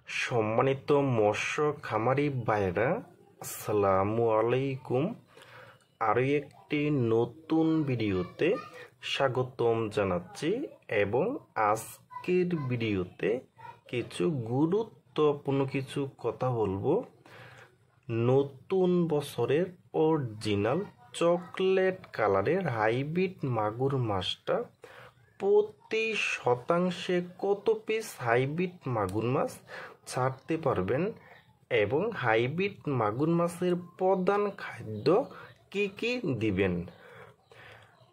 সম্মানিত মৎস্য খামারি ভাইরা, আসসালামু আলাইকুম। আরও একটি নতুন ভিডিওতে স্বাগতম জানাচ্ছি এবং আজকের ভিডিওতে কিছু গুরুত্বপূর্ণ কিছু কথা বলবো। নতুন বছরের অরিজিনাল চকলেট কালারের হাইব্রিড মাগুর মাছটা প্রতি শতাংশে কত পিস হাইব্রিড মাগুর মাছ ছাড়তে পারবেন এবং হাইব্রিড মাগুর মাছের প্রধান খাদ্য কি কি দিবেন।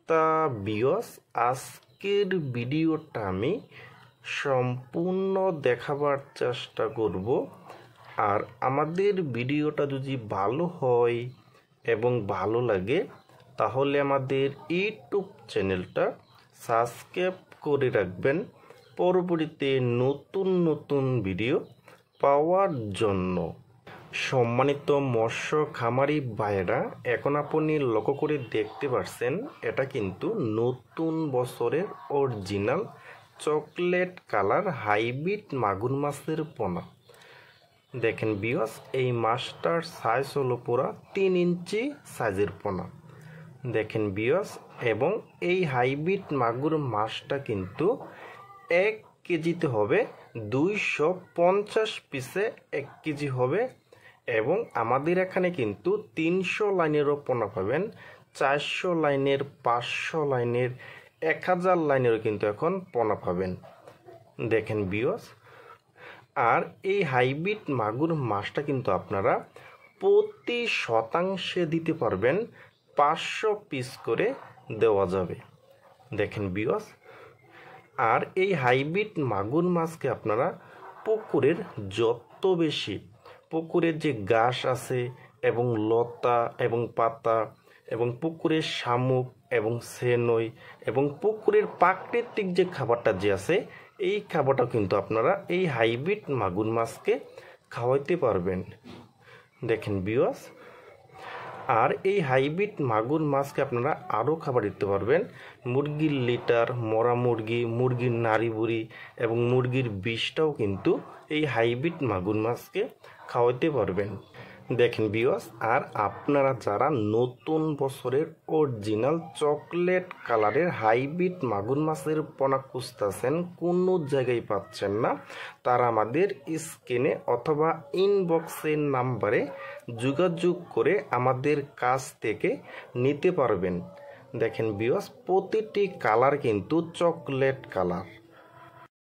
তা ভিউয়ার্স, আজকের ভিডিওটা আমি সম্পূর্ণ দেখাবার চেষ্টা করব। আর আমাদের ভিডিওটা যদি ভালো হয় এবং ভালো লাগে তাহলে আমাদের ইউটিউব চ্যানেলটা সাবস্ক্রাইব করে রাখবেন পরবর্তীতে নতুন নতুন ভিডিও পাওয়ার জন্য। সম্মানিত মৎস্য খামারি ভাইরা, এখন আপনি লক্ষ্য করে দেখতে পাচ্ছেন এটা কিন্তু নতুন বছরের অরিজিনাল চকলেট কালার হাইব্রিড মাগুর মাছের পোনা। দেখেন ভিউয়ার্স, এই মাছটার সাইজ হলো পুরা 3 ইঞ্চি সাইজের পোনা। দেখেন ভিউয়ার্স, এবং এই হাইব্রিড মাগুর মাছটা কিন্তু 1 কেজিতে হবে 250 পিসে 1 কেজি হবে। এবং আমাদের এখানে কিন্তু 300 লাইনেরও পোনা পাবেন, 400 লাইনের, 500 লাইনের, 1000 লাইনেরও কিন্তু এখন পোনা পাবেন। দেখেন ভিউয়ার্স, আর এই হাইব্রিড মাগুর মাছটা কিন্তু আপনারা প্রতি শতাংশে দিতে পারবেন 500 পিস করে দেওয়া যাবে। দেখেন ভিউয়ার্স, আর এই হাইব্রিড মাগুর মাছকে আপনারা পুকুরের যত বেশি পুকুরের যে ঘাস আছে এবং লতা এবং পাতা এবং পুকুরের শামুক এবং সেনই এবং পুকুরের প্রাকৃতিক যে খাবারটা যে আছে এই খাবারটা কিন্তু আপনারা এই হাইব্রিড মাগুর মাছকে খাওয়াইতে পারবেন। দেখেন ভিউয়ার্স, আর এই হাইব্রিড মাগুর মাছকে আপনারা আরও খাবার দিতে পারবেন। মুরগির লিটার, মরা মুরগি, মুরগির নাড়ি বুড়ি এবং মুরগির বিষটাও কিন্তু এই হাইব্রিড মাগুর মাছকে খাওয়াইতে পারবেন। দেখেন ভিউয়ার্স, আর আপনারা যারা নতুন বছরের অরিজিনাল চকলেট কালারের হাইব্রিড মাগুর মাছের পোনা খুঁজতেছেন, কোনো জায়গায় পাচ্ছেন না, তারা আমাদের স্ক্রিনে অথবা ইনবক্সের নাম্বারে যোগাযোগ করে আমাদের কাছ থেকে নিতে পারবেন। দেখেন ভিউয়ার্স, প্রতিটি কালার কিন্তু চকলেট কালার।